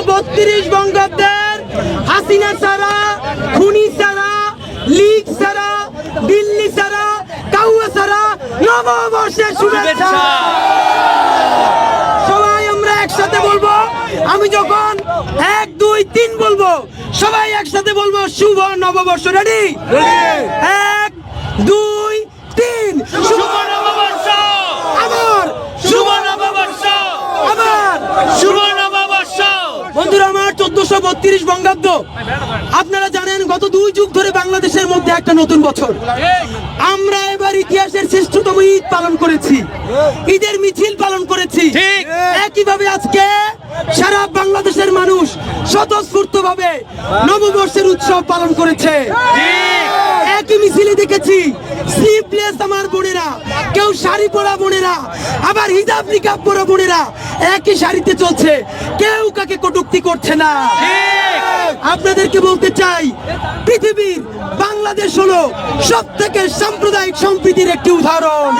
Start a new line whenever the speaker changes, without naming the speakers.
1432 বঙ্গাব্দের হাসিনা ছাড়া, খুনি ছাড়া, লীগ ছাড়া, দিল্লি ছাড়া, কাউয়া ছাড়া নববর্ষের শুভেচ্ছা। সবাই আমরা একসাথে বলবো, আমি যখন 1 2 3 বলবো সবাই একসাথে বলবো শুভ নববর্ষ। রেডি? 1 2 3 শুভ নববর্ষ। আবার শুভ নববর্ষ। আবার শুভ নববর্ষ। বন্ধুরা আমার 1432 বঙ্গাব্দ, আপনারা জানেন গত 2 যুগ ধরে বাংলাদেশের মধ্যে একটা নতুন বছর। আমরা এবার ইতিহাসের শ্রেষ্ঠতম ঈদ পালন করেছি, ঈদের মিছিল পালন করেছি। একইভাবে আজকে সারা বাংলাদেশের মানুষ স্বতঃস্ফূর্তভাবে নববর্ষের উৎসব পালন করেছে। একই মিছিলে দেখেছি স্লিভলেস আমার বোনেরা, কেউ শাড়ি পরা বোনেরা, আবার হিজাব নিকাব পরা বোনেরা একই শাড়িতে চলছে, কেউ কাকে কটূক্তি করছে না। আপনাদেরকে বলতে চাই, পৃথিবীর বাংলাদেশ হলো সবথেকে সাম্প্রদায়িক সম্প্রীতির একটি উদাহরণ।